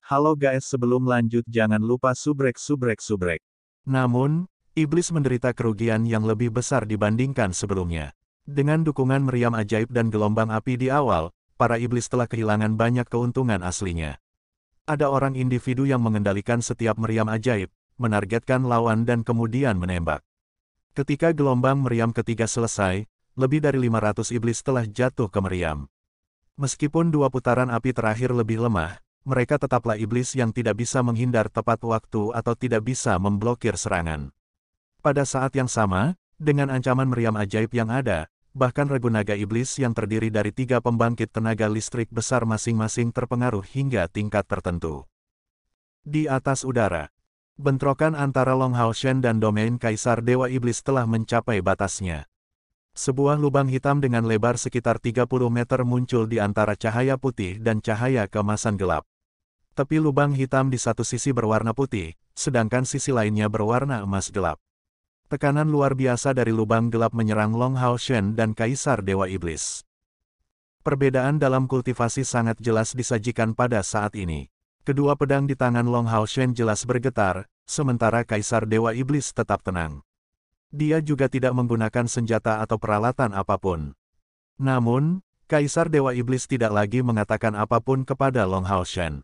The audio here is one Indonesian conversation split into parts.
Halo guys, sebelum lanjut jangan lupa subrek. Namun, iblis menderita kerugian yang lebih besar dibandingkan sebelumnya. Dengan dukungan meriam ajaib dan gelombang api di awal, para iblis telah kehilangan banyak keuntungan aslinya. Ada orang individu yang mengendalikan setiap meriam ajaib, menargetkan lawan dan kemudian menembak. Ketika gelombang meriam ketiga selesai, lebih dari 500 iblis telah jatuh ke meriam. Meskipun dua putaran api terakhir lebih lemah, mereka tetaplah iblis yang tidak bisa menghindar tepat waktu atau tidak bisa memblokir serangan. Pada saat yang sama, dengan ancaman meriam ajaib yang ada, bahkan regu naga iblis yang terdiri dari 3 pembangkit tenaga listrik besar masing-masing terpengaruh hingga tingkat tertentu. Di atas udara, bentrokan antara Long Hao Shen dan domain Kaisar Dewa Iblis telah mencapai batasnya. Sebuah lubang hitam dengan lebar sekitar 30 meter muncul di antara cahaya putih dan cahaya keemasan gelap. Tepi lubang hitam di satu sisi berwarna putih, sedangkan sisi lainnya berwarna emas gelap. Tekanan luar biasa dari lubang gelap menyerang Long Hao Shen dan Kaisar Dewa Iblis. Perbedaan dalam kultivasi sangat jelas disajikan pada saat ini. Kedua pedang di tangan Long Hao Shen jelas bergetar, sementara Kaisar Dewa Iblis tetap tenang. Dia juga tidak menggunakan senjata atau peralatan apapun. Namun, Kaisar Dewa Iblis tidak lagi mengatakan apapun kepada Long Hao Shen.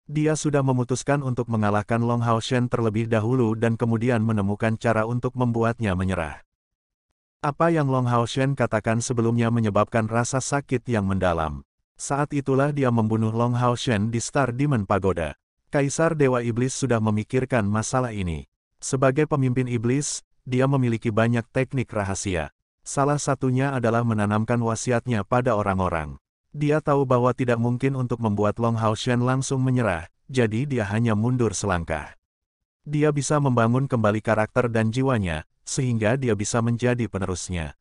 Dia sudah memutuskan untuk mengalahkan Long Hao Shen terlebih dahulu dan kemudian menemukan cara untuk membuatnya menyerah. Apa yang Long Hao Shen katakan sebelumnya menyebabkan rasa sakit yang mendalam. Saat itulah dia membunuh Long Hao Shen di Star Demon Pagoda. Kaisar Dewa Iblis sudah memikirkan masalah ini. Sebagai pemimpin iblis, dia memiliki banyak teknik rahasia. Salah satunya adalah menanamkan wasiatnya pada orang-orang. Dia tahu bahwa tidak mungkin untuk membuat Long Hao Shen langsung menyerah, jadi dia hanya mundur selangkah. Dia bisa membangun kembali karakter dan jiwanya, sehingga dia bisa menjadi penerusnya.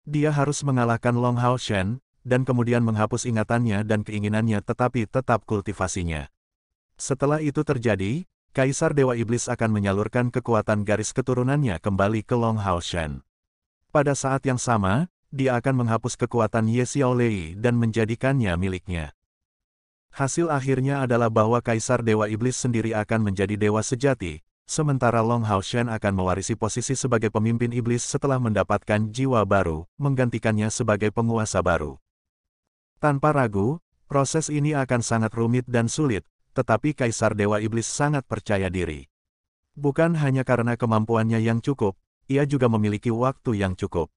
Dia harus mengalahkan Long Hao Shen, dan kemudian menghapus ingatannya dan keinginannya tetapi tetap kultivasinya. Setelah itu terjadi, Kaisar Dewa Iblis akan menyalurkan kekuatan garis keturunannya kembali ke Long Hao Shen. Pada saat yang sama, dia akan menghapus kekuatan Ye Xiaolei dan menjadikannya miliknya. Hasil akhirnya adalah bahwa Kaisar Dewa Iblis sendiri akan menjadi dewa sejati, sementara Long Hao Shen akan mewarisi posisi sebagai pemimpin iblis setelah mendapatkan jiwa baru, menggantikannya sebagai penguasa baru. Tanpa ragu, proses ini akan sangat rumit dan sulit, tetapi Kaisar Dewa Iblis sangat percaya diri. Bukan hanya karena kemampuannya yang cukup, ia juga memiliki waktu yang cukup.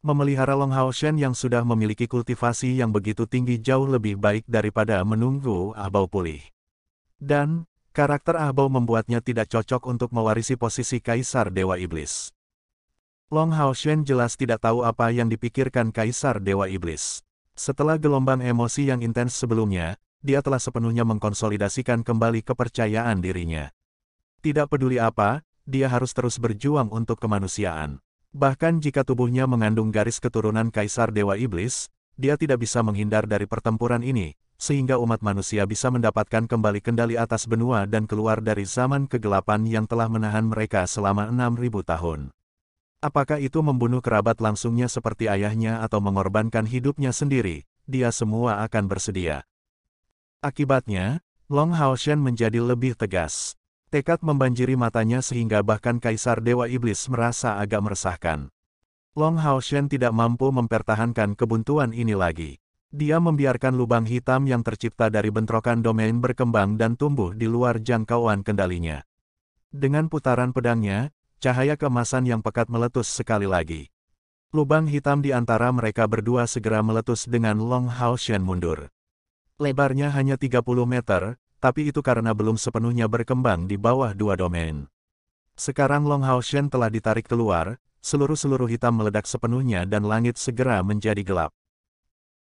Memelihara Long Hao Shen yang sudah memiliki kultivasi yang begitu tinggi jauh lebih baik daripada menunggu Ahbao pulih. Dan, karakter Ahbao membuatnya tidak cocok untuk mewarisi posisi Kaisar Dewa Iblis. Long Hao Shen jelas tidak tahu apa yang dipikirkan Kaisar Dewa Iblis. Setelah gelombang emosi yang intens sebelumnya, dia telah sepenuhnya mengkonsolidasikan kembali kepercayaan dirinya. Tidak peduli apa, dia harus terus berjuang untuk kemanusiaan. Bahkan jika tubuhnya mengandung garis keturunan Kaisar Dewa Iblis, dia tidak bisa menghindar dari pertempuran ini, sehingga umat manusia bisa mendapatkan kembali kendali atas benua dan keluar dari zaman kegelapan yang telah menahan mereka selama 6.000 tahun. Apakah itu membunuh kerabat langsungnya seperti ayahnya atau mengorbankan hidupnya sendiri, dia semua akan bersedia. Akibatnya, Long Hao Shen menjadi lebih tegas. Tekad membanjiri matanya sehingga bahkan Kaisar Dewa Iblis merasa agak meresahkan. Long Hao Shen tidak mampu mempertahankan kebuntuan ini lagi. Dia membiarkan lubang hitam yang tercipta dari bentrokan domain berkembang dan tumbuh di luar jangkauan kendalinya. Dengan putaran pedangnya, cahaya keemasan yang pekat meletus sekali lagi. Lubang hitam di antara mereka berdua segera meletus dengan Long Hao Shen mundur. Lebarnya hanya 30 meter, tapi itu karena belum sepenuhnya berkembang di bawah dua domain. Sekarang Long Hao Shen telah ditarik keluar, seluruh hitam meledak sepenuhnya dan langit segera menjadi gelap.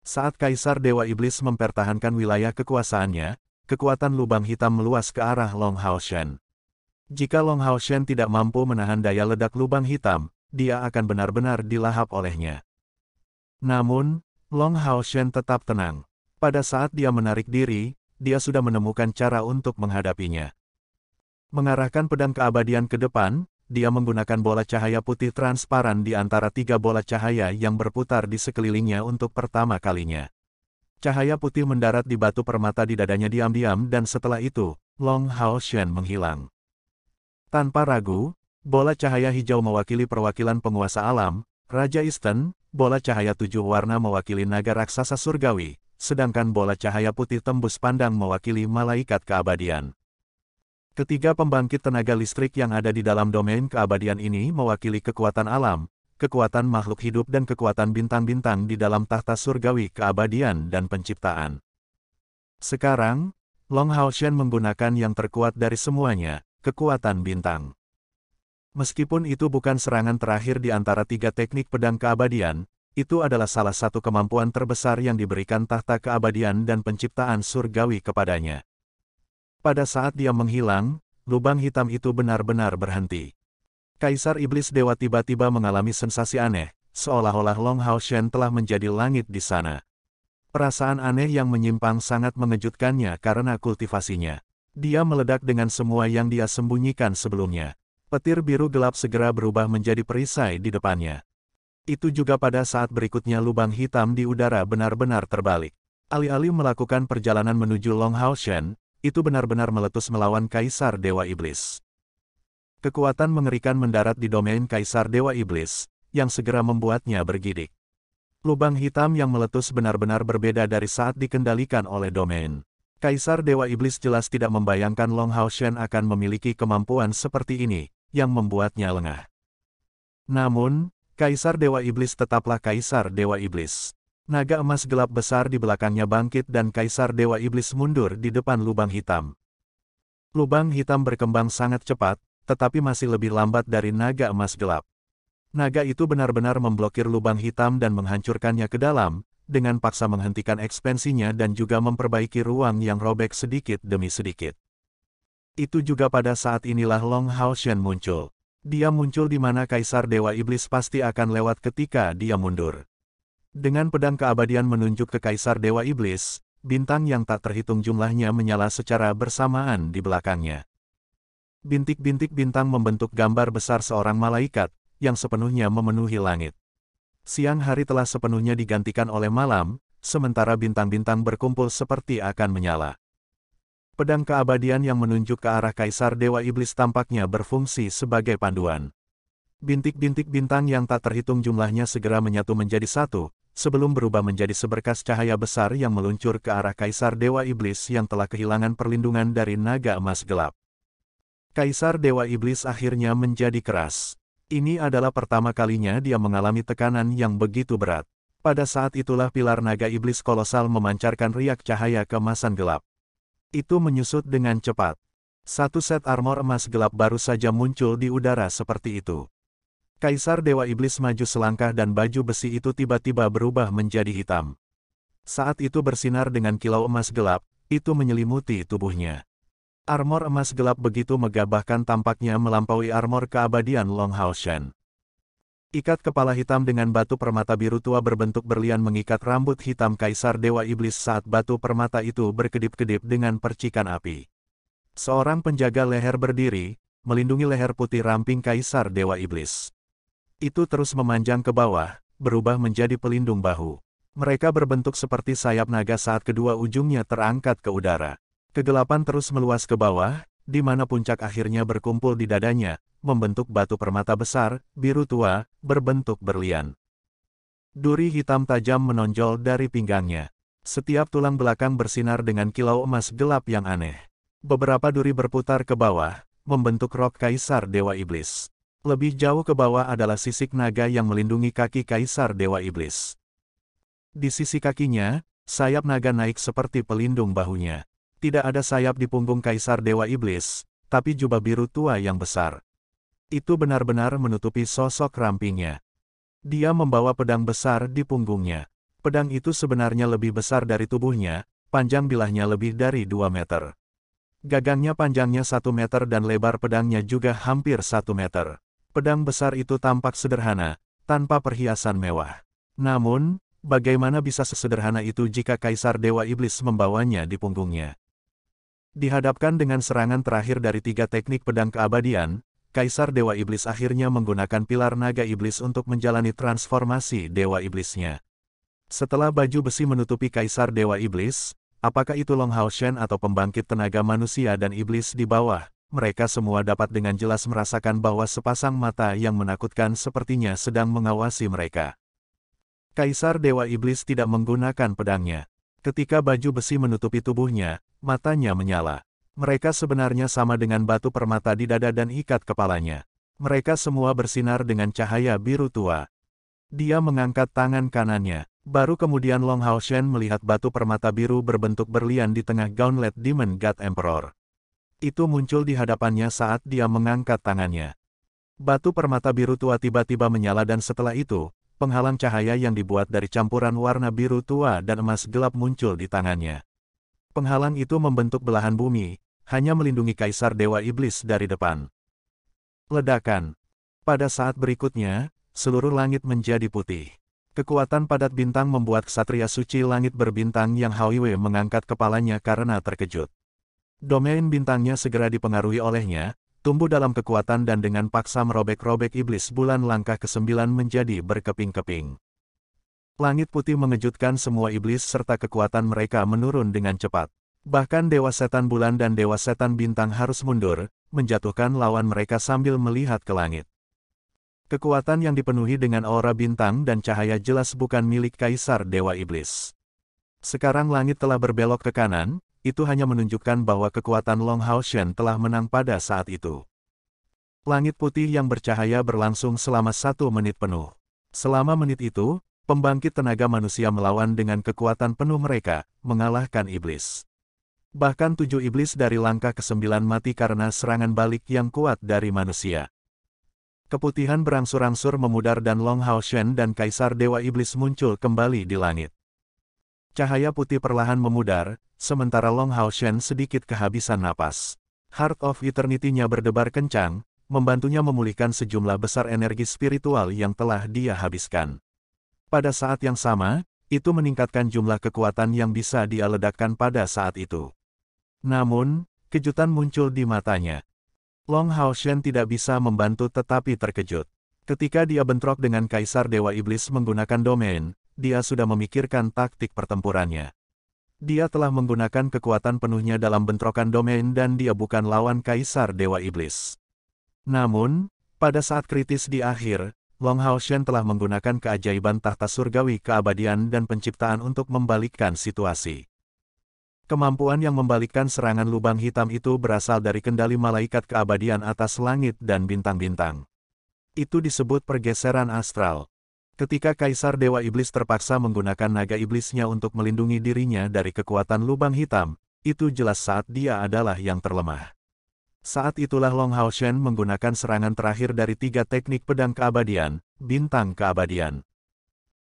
Saat Kaisar Dewa Iblis mempertahankan wilayah kekuasaannya, kekuatan lubang hitam meluas ke arah Long Hao Shen. Jika Long Hao Shen tidak mampu menahan daya ledak lubang hitam, dia akan benar-benar dilahap olehnya. Namun, Long Hao Shen tetap tenang. Pada saat dia menarik diri, dia sudah menemukan cara untuk menghadapinya. Mengarahkan pedang keabadian ke depan, dia menggunakan bola cahaya putih transparan di antara 3 bola cahaya yang berputar di sekelilingnya untuk pertama kalinya. Cahaya putih mendarat di batu permata di dadanya diam-diam dan setelah itu, Long Hao Shen menghilang. Tanpa ragu, bola cahaya hijau mewakili perwakilan penguasa alam, Raja Eastern, bola cahaya 7 warna mewakili naga raksasa surgawi, sedangkan bola cahaya putih tembus pandang mewakili malaikat keabadian. Ketiga pembangkit tenaga listrik yang ada di dalam domain keabadian ini mewakili kekuatan alam, kekuatan makhluk hidup dan kekuatan bintang-bintang di dalam tahta surgawi keabadian dan penciptaan. Sekarang, Long Hao Shen menggunakan yang terkuat dari semuanya, kekuatan bintang. Meskipun itu bukan serangan terakhir di antara tiga teknik pedang keabadian, itu adalah salah satu kemampuan terbesar yang diberikan tahta keabadian dan penciptaan surgawi kepadanya. Pada saat dia menghilang, lubang hitam itu benar-benar berhenti. Kaisar Iblis Dewa tiba-tiba mengalami sensasi aneh, seolah-olah Long Hao Shen telah menjadi langit di sana. Perasaan aneh yang menyimpang sangat mengejutkannya karena kultivasinya. Dia meledak dengan semua yang dia sembunyikan sebelumnya. Petir biru gelap segera berubah menjadi perisai di depannya. Itu juga pada saat berikutnya lubang hitam di udara benar-benar terbalik. Alih-alih melakukan perjalanan menuju Long Hao Shen, itu benar-benar meletus melawan Kaisar Dewa Iblis. Kekuatan mengerikan mendarat di domain Kaisar Dewa Iblis, yang segera membuatnya bergidik. Lubang hitam yang meletus benar-benar berbeda dari saat dikendalikan oleh domain. Kaisar Dewa Iblis jelas tidak membayangkan Long Hao Shen akan memiliki kemampuan seperti ini, yang membuatnya lengah. Namun, Kaisar Dewa Iblis tetaplah Kaisar Dewa Iblis. Naga emas gelap besar di belakangnya bangkit dan Kaisar Dewa Iblis mundur di depan lubang hitam. Lubang hitam berkembang sangat cepat, tetapi masih lebih lambat dari naga emas gelap. Naga itu benar-benar memblokir lubang hitam dan menghancurkannya ke dalam, dengan paksa menghentikan ekspansinya dan juga memperbaiki ruang yang robek sedikit demi sedikit. Itu juga pada saat inilah Long Hao Shen muncul. Dia muncul di mana Kaisar Dewa Iblis pasti akan lewat ketika dia mundur. Dengan pedang keabadian menunjuk ke Kaisar Dewa Iblis, bintang yang tak terhitung jumlahnya menyala secara bersamaan di belakangnya. Bintik-bintik bintang membentuk gambar besar seorang malaikat, yang sepenuhnya memenuhi langit. Siang hari telah sepenuhnya digantikan oleh malam, sementara bintang-bintang berkumpul seperti akan menyala. Pedang keabadian yang menunjuk ke arah Kaisar Dewa Iblis tampaknya berfungsi sebagai panduan. Bintik-bintik bintang yang tak terhitung jumlahnya segera menyatu menjadi satu, sebelum berubah menjadi seberkas cahaya besar yang meluncur ke arah Kaisar Dewa Iblis yang telah kehilangan perlindungan dari naga emas gelap. Kaisar Dewa Iblis akhirnya menjadi keras. Ini adalah pertama kalinya dia mengalami tekanan yang begitu berat. Pada saat itulah pilar naga iblis kolosal memancarkan riak cahaya keemasan gelap. Itu menyusut dengan cepat. Satu set armor emas gelap baru saja muncul di udara seperti itu. Kaisar Dewa Iblis maju selangkah dan baju besi itu tiba-tiba berubah menjadi hitam. Saat itu bersinar dengan kilau emas gelap, itu menyelimuti tubuhnya. Armor emas gelap begitu megah bahkan tampaknya melampaui armor keabadian Long Hao Shen. Ikat kepala hitam dengan batu permata biru tua berbentuk berlian mengikat rambut hitam Kaisar Dewa Iblis saat batu permata itu berkedip-kedip dengan percikan api. Seorang penjaga leher berdiri, melindungi leher putih ramping Kaisar Dewa Iblis. Itu terus memanjang ke bawah, berubah menjadi pelindung bahu. Mereka berbentuk seperti sayap naga saat kedua ujungnya terangkat ke udara. Kegelapan terus meluas ke bawah, di mana puncak akhirnya berkumpul di dadanya, membentuk batu permata besar, biru tua, berbentuk berlian. Duri hitam tajam menonjol dari pinggangnya. Setiap tulang belakang bersinar dengan kilau emas gelap yang aneh. Beberapa duri berputar ke bawah, membentuk rok Kaisar Dewa Iblis. Lebih jauh ke bawah adalah sisik naga yang melindungi kaki Kaisar Dewa Iblis. Di sisi kakinya, sayap naga naik seperti pelindung bahunya. Tidak ada sayap di punggung Kaisar Dewa Iblis, tapi jubah biru tua yang besar. Itu benar-benar menutupi sosok rampingnya. Dia membawa pedang besar di punggungnya. Pedang itu sebenarnya lebih besar dari tubuhnya, panjang bilahnya lebih dari 2 meter. Gagangnya panjangnya 1 meter dan lebar pedangnya juga hampir 1 meter. Pedang besar itu tampak sederhana, tanpa perhiasan mewah. Namun, bagaimana bisa sesederhana itu jika Kaisar Dewa Iblis membawanya di punggungnya? Dihadapkan dengan serangan terakhir dari 3 teknik pedang keabadian, Kaisar Dewa Iblis akhirnya menggunakan pilar naga iblis untuk menjalani transformasi Dewa Iblisnya. Setelah baju besi menutupi Kaisar Dewa Iblis, apakah itu Long Hao Shen atau pembangkit tenaga manusia dan iblis di bawah, mereka semua dapat dengan jelas merasakan bahwa sepasang mata yang menakutkan sepertinya sedang mengawasi mereka. Kaisar Dewa Iblis tidak menggunakan pedangnya. Ketika baju besi menutupi tubuhnya, matanya menyala. Mereka sebenarnya sama dengan batu permata di dada dan ikat kepalanya. Mereka semua bersinar dengan cahaya biru tua. Dia mengangkat tangan kanannya. Baru kemudian Long Hao Shen melihat batu permata biru berbentuk berlian di tengah gauntlet Demon God Emperor. Itu muncul di hadapannya saat dia mengangkat tangannya. Batu permata biru tua tiba-tiba menyala dan setelah itu, penghalang cahaya yang dibuat dari campuran warna biru tua dan emas gelap muncul di tangannya. Penghalang itu membentuk belahan bumi, hanya melindungi Kaisar Dewa Iblis dari depan. Ledakan. Pada saat berikutnya, seluruh langit menjadi putih. Kekuatan padat bintang membuat ksatria suci langit berbintang yang Hao Yue mengangkat kepalanya karena terkejut. Domain bintangnya segera dipengaruhi olehnya, tumbuh dalam kekuatan dan dengan paksa merobek-robek iblis bulan langkah ke-9 menjadi berkeping-keping. Langit putih mengejutkan semua iblis serta kekuatan mereka menurun dengan cepat. Bahkan Dewa Setan Bulan dan Dewa Setan Bintang harus mundur, menjatuhkan lawan mereka sambil melihat ke langit. Kekuatan yang dipenuhi dengan aura bintang dan cahaya jelas bukan milik Kaisar Dewa Iblis. Sekarang langit telah berbelok ke kanan, itu hanya menunjukkan bahwa kekuatan Long Hao Shen telah menang pada saat itu. Langit putih yang bercahaya berlangsung selama 1 menit penuh. Selama menit itu, pembangkit tenaga manusia melawan dengan kekuatan penuh mereka, mengalahkan iblis. Bahkan 7 iblis dari langkah ke-9 mati karena serangan balik yang kuat dari manusia. Keputihan berangsur-angsur memudar dan Long Hao Shen dan Kaisar Dewa Iblis muncul kembali di langit. Cahaya putih perlahan memudar, sementara Long Hao Shen sedikit kehabisan napas. Heart of Eternity-nya berdebar kencang, membantunya memulihkan sejumlah besar energi spiritual yang telah dia habiskan. Pada saat yang sama, itu meningkatkan jumlah kekuatan yang bisa dia ledakkan pada saat itu. Namun, kejutan muncul di matanya. Long Hao Shen tidak bisa membantu tetapi terkejut. Ketika dia bentrok dengan Kaisar Dewa Iblis menggunakan domain, dia sudah memikirkan taktik pertempurannya. Dia telah menggunakan kekuatan penuhnya dalam bentrokan domain dan dia bukan lawan Kaisar Dewa Iblis. Namun, pada saat kritis di akhir, Long Hao Shen telah menggunakan keajaiban tahta surgawi keabadian dan penciptaan untuk membalikkan situasi. Kemampuan yang membalikkan serangan lubang hitam itu berasal dari kendali malaikat keabadian atas langit dan bintang-bintang. Itu disebut pergeseran astral. Ketika Kaisar Dewa Iblis terpaksa menggunakan naga iblisnya untuk melindungi dirinya dari kekuatan lubang hitam, itu jelas saat dia adalah yang terlemah. Saat itulah Long Hao Shen menggunakan serangan terakhir dari 3 teknik pedang keabadian, bintang keabadian.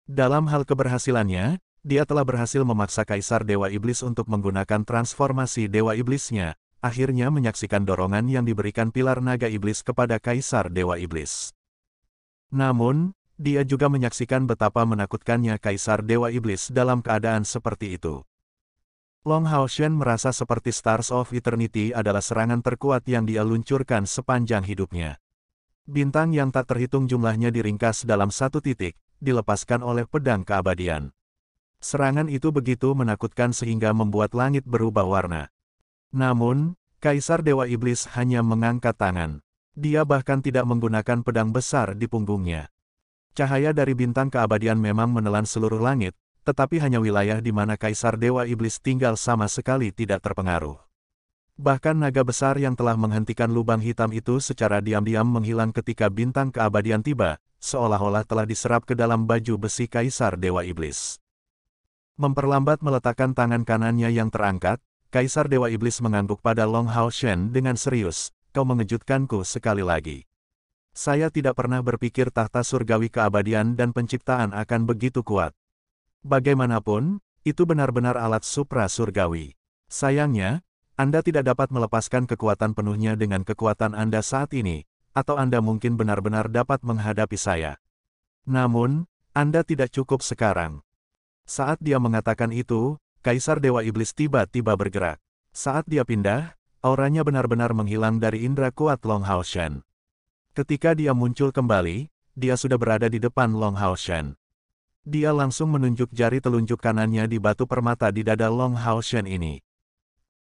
Dalam hal keberhasilannya, dia telah berhasil memaksa Kaisar Dewa Iblis untuk menggunakan transformasi Dewa Iblisnya, akhirnya menyaksikan dorongan yang diberikan pilar naga iblis kepada Kaisar Dewa Iblis. Namun, dia juga menyaksikan betapa menakutkannya Kaisar Dewa Iblis dalam keadaan seperti itu. Long Hao Shen merasa seperti Stars of Eternity adalah serangan terkuat yang dia luncurkan sepanjang hidupnya. Bintang yang tak terhitung jumlahnya diringkas dalam 1 titik, dilepaskan oleh pedang keabadian. Serangan itu begitu menakutkan sehingga membuat langit berubah warna. Namun, Kaisar Dewa Iblis hanya mengangkat tangan. Dia bahkan tidak menggunakan pedang besar di punggungnya. Cahaya dari bintang keabadian memang menelan seluruh langit, tetapi hanya wilayah di mana Kaisar Dewa Iblis tinggal sama sekali tidak terpengaruh. Bahkan naga besar yang telah menghentikan lubang hitam itu secara diam-diam menghilang ketika bintang keabadian tiba, seolah-olah telah diserap ke dalam baju besi Kaisar Dewa Iblis. Memperlambat meletakkan tangan kanannya yang terangkat, Kaisar Dewa Iblis mengangguk pada Long Hao Shen dengan serius, "Kau mengejutkanku sekali lagi. Saya tidak pernah berpikir tahta surgawi keabadian dan penciptaan akan begitu kuat. Bagaimanapun, itu benar-benar alat supra surgawi. Sayangnya, Anda tidak dapat melepaskan kekuatan penuhnya dengan kekuatan Anda saat ini, atau Anda mungkin benar-benar dapat menghadapi saya. Namun, Anda tidak cukup sekarang." Saat dia mengatakan itu, Kaisar Dewa Iblis tiba-tiba bergerak. Saat dia pindah, auranya benar-benar menghilang dari indera kuat Long Hao Shen. Ketika dia muncul kembali, dia sudah berada di depan Long Hao Shen. Dia langsung menunjuk jari telunjuk kanannya di batu permata di dada Long Haoshen ini.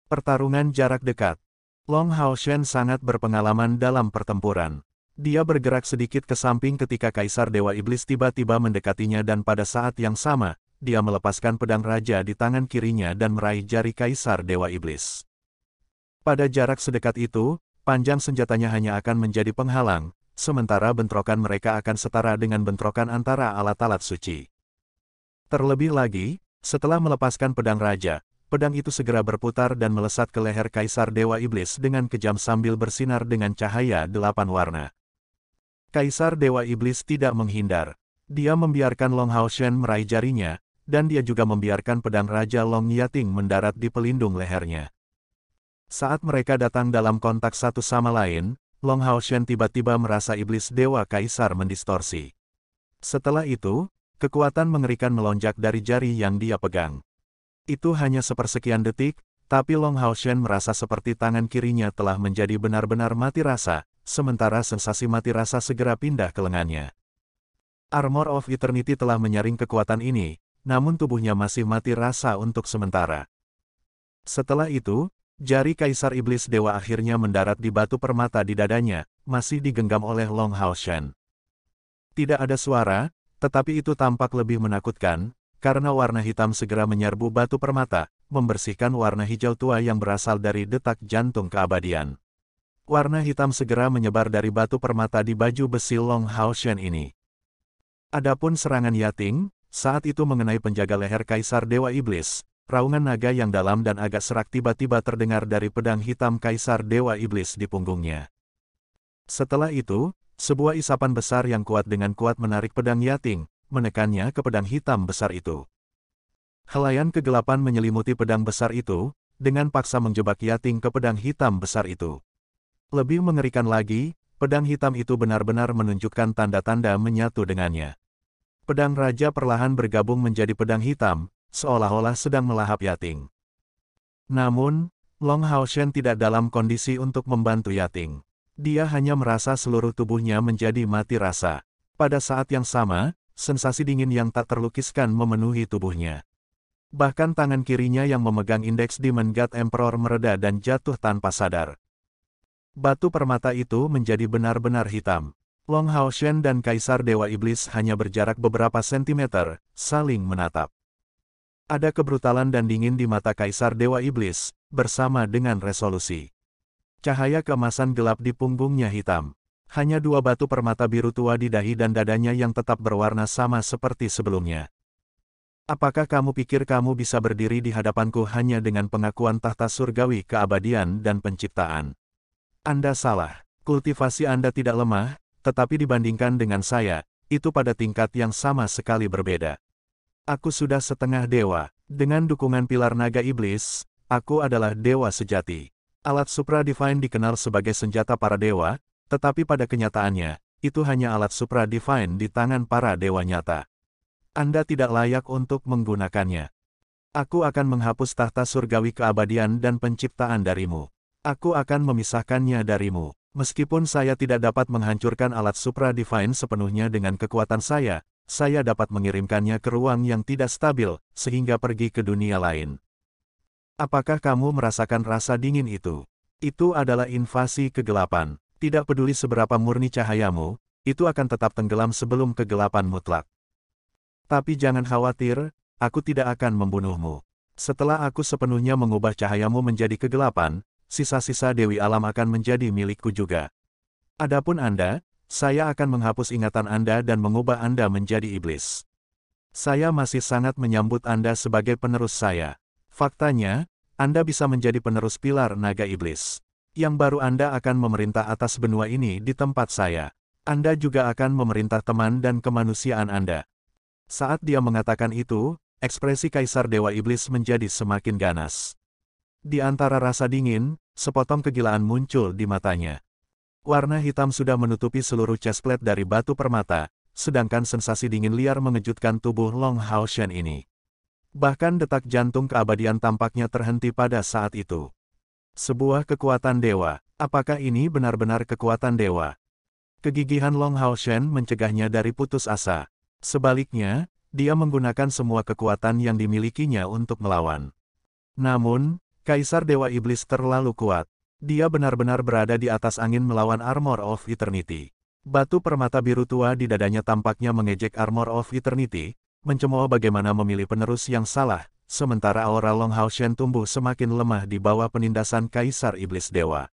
Pertarungan jarak dekat. Long Haoshen sangat berpengalaman dalam pertempuran. Dia bergerak sedikit ke samping ketika Kaisar Dewa Iblis tiba-tiba mendekatinya dan pada saat yang sama, dia melepaskan pedang raja di tangan kirinya dan meraih jari Kaisar Dewa Iblis. Pada jarak sedekat itu, panjang senjatanya hanya akan menjadi penghalang, sementara bentrokan mereka akan setara dengan bentrokan antara alat-alat suci. Terlebih lagi, setelah melepaskan pedang raja, pedang itu segera berputar dan melesat ke leher Kaisar Dewa Iblis dengan kejam sambil bersinar dengan cahaya 8 warna. Kaisar Dewa Iblis tidak menghindar. Dia membiarkan Long Haoshen meraih jarinya, dan dia juga membiarkan pedang Raja Long Yating mendarat di pelindung lehernya. Saat mereka datang dalam kontak satu sama lain, Long Haoshen tiba-tiba merasa iblis Dewa Kaisar mendistorsi. Setelah itu, kekuatan mengerikan melonjak dari jari yang dia pegang. Itu hanya sepersekian detik, tapi Long Haoshen merasa seperti tangan kirinya telah menjadi benar-benar mati rasa, sementara sensasi mati rasa segera pindah ke lengannya. Armor of Eternity telah menyaring kekuatan ini, namun tubuhnya masih mati rasa untuk sementara. Setelah itu, jari Kaisar Iblis Dewa akhirnya mendarat di batu permata di dadanya, masih digenggam oleh Long Haoshen. Tidak ada suara, tetapi itu tampak lebih menakutkan, karena warna hitam segera menyerbu batu permata, membersihkan warna hijau tua yang berasal dari detak jantung keabadian. Warna hitam segera menyebar dari batu permata di baju besi Long Haoshen ini. Adapun serangan Yating, saat itu mengenai penjaga leher Kaisar Dewa Iblis, raungan naga yang dalam dan agak serak tiba-tiba terdengar dari pedang hitam Kaisar Dewa Iblis di punggungnya. Setelah itu, sebuah isapan besar yang kuat dengan kuat menarik pedang Yating, menekannya ke pedang hitam besar itu. Helaian kegelapan menyelimuti pedang besar itu, dengan paksa menjebak Yating ke pedang hitam besar itu. Lebih mengerikan lagi, pedang hitam itu benar-benar menunjukkan tanda-tanda menyatu dengannya. Pedang raja perlahan bergabung menjadi pedang hitam, seolah-olah sedang melahap Yating. Namun, Long Haoshen tidak dalam kondisi untuk membantu Yating. Dia hanya merasa seluruh tubuhnya menjadi mati rasa. Pada saat yang sama, sensasi dingin yang tak terlukiskan memenuhi tubuhnya. Bahkan tangan kirinya yang memegang indeks Demon God Emperor mereda dan jatuh tanpa sadar. Batu permata itu menjadi benar-benar hitam. Long Haoshen dan Kaisar Dewa Iblis hanya berjarak beberapa sentimeter, saling menatap. Ada kebrutalan dan dingin di mata Kaisar Dewa Iblis, bersama dengan resolusi. Cahaya keemasan gelap di punggungnya hitam. Hanya dua batu permata biru tua di dahi dan dadanya yang tetap berwarna sama seperti sebelumnya. Apakah kamu pikir kamu bisa berdiri di hadapanku hanya dengan pengakuan tahta surgawi keabadian dan penciptaan? Anda salah. Kultivasi Anda tidak lemah, tetapi dibandingkan dengan saya, itu pada tingkat yang sama sekali berbeda. Aku sudah setengah dewa. Dengan dukungan pilar naga iblis, aku adalah dewa sejati. Alat Supra Divine dikenal sebagai senjata para dewa, tetapi pada kenyataannya, itu hanya alat Supra Divine di tangan para dewa nyata. Anda tidak layak untuk menggunakannya. Aku akan menghapus tahta surgawi keabadian dan penciptaan darimu. Aku akan memisahkannya darimu. Meskipun saya tidak dapat menghancurkan alat Supra Divine sepenuhnya dengan kekuatan saya dapat mengirimkannya ke ruang yang tidak stabil, sehingga pergi ke dunia lain. Apakah kamu merasakan rasa dingin itu? Itu adalah invasi kegelapan. Tidak peduli seberapa murni cahayamu, itu akan tetap tenggelam sebelum kegelapan mutlak. Tapi jangan khawatir, aku tidak akan membunuhmu. Setelah aku sepenuhnya mengubah cahayamu menjadi kegelapan, sisa-sisa Dewi Alam akan menjadi milikku juga. Adapun Anda, saya akan menghapus ingatan Anda dan mengubah Anda menjadi iblis. Saya masih sangat menyambut Anda sebagai penerus saya. Faktanya, Anda bisa menjadi penerus pilar naga iblis. Yang baru Anda akan memerintah atas benua ini di tempat saya. Anda juga akan memerintah teman dan kemanusiaan Anda. Saat dia mengatakan itu, ekspresi Kaisar Dewa Iblis menjadi semakin ganas. Di antara rasa dingin, sepotong kegilaan muncul di matanya. Warna hitam sudah menutupi seluruh chestplate dari batu permata, sedangkan sensasi dingin liar mengejutkan tubuh Long Haoshen ini. Bahkan detak jantung keabadian tampaknya terhenti pada saat itu. Sebuah kekuatan dewa. Apakah ini benar-benar kekuatan dewa? Kegigihan Long Haoshen mencegahnya dari putus asa. Sebaliknya, dia menggunakan semua kekuatan yang dimilikinya untuk melawan. Namun, Kaisar Dewa Iblis terlalu kuat. Dia benar-benar berada di atas angin melawan Armor of Eternity. Batu permata biru tua di dadanya tampaknya mengejek Armor of Eternity, mencemooh bagaimana memilih penerus yang salah, sementara aura Long Hao Shen tumbuh semakin lemah di bawah penindasan Kaisar Iblis Dewa.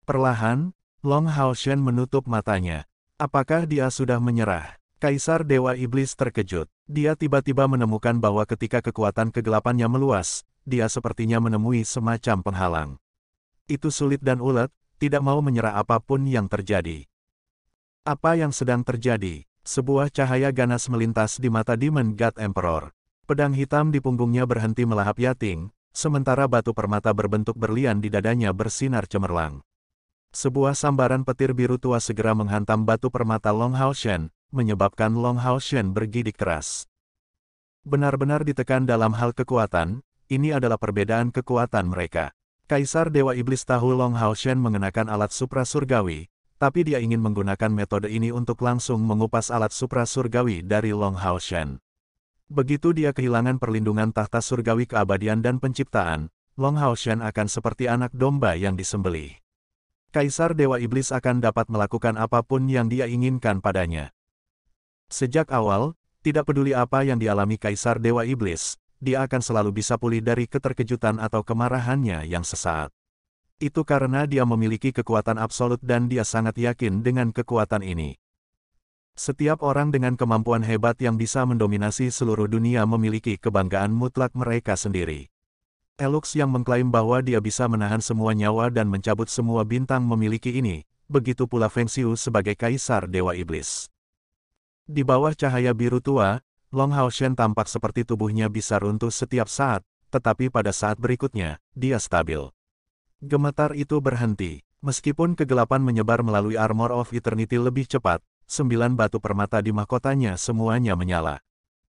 Perlahan, Long Hao Shen menutup matanya. Apakah dia sudah menyerah? Kaisar Dewa Iblis terkejut. Dia tiba-tiba menemukan bahwa ketika kekuatan kegelapannya meluas, dia sepertinya menemui semacam penghalang. Itu sulit dan ulet, tidak mau menyerah apapun yang terjadi. Apa yang sedang terjadi? Sebuah cahaya ganas melintas di mata Demon God Emperor. Pedang hitam di punggungnya berhenti melahap yating, sementara batu permata berbentuk berlian di dadanya bersinar cemerlang. Sebuah sambaran petir biru tua segera menghantam batu permata Long Hao Shen, menyebabkan Long Hao Shen bergidik keras. Benar-benar ditekan dalam hal kekuatan, ini adalah perbedaan kekuatan mereka. Kaisar Dewa Iblis tahu Long Hao Shen mengenakan alat supra surgawi, tapi dia ingin menggunakan metode ini untuk langsung mengupas alat supra surgawi dari Long Hao Shen. Begitu dia kehilangan perlindungan tahta surgawi keabadian dan penciptaan, Long Hao Shen akan seperti anak domba yang disembelih. Kaisar Dewa Iblis akan dapat melakukan apapun yang dia inginkan padanya. Sejak awal, tidak peduli apa yang dialami Kaisar Dewa Iblis, dia akan selalu bisa pulih dari keterkejutan atau kemarahannya yang sesaat. Itu karena dia memiliki kekuatan absolut dan dia sangat yakin dengan kekuatan ini. Setiap orang dengan kemampuan hebat yang bisa mendominasi seluruh dunia memiliki kebanggaan mutlak mereka sendiri. Elux yang mengklaim bahwa dia bisa menahan semua nyawa dan mencabut semua bintang memiliki ini, begitu pula Feng Xiu sebagai Kaisar Dewa Iblis. Di bawah cahaya biru tua, Long Hao Shen tampak seperti tubuhnya bisa runtuh setiap saat, tetapi pada saat berikutnya, dia stabil. Gemetar itu berhenti. Meskipun kegelapan menyebar melalui Armor of Eternity lebih cepat, 9 batu permata di mahkotanya semuanya menyala.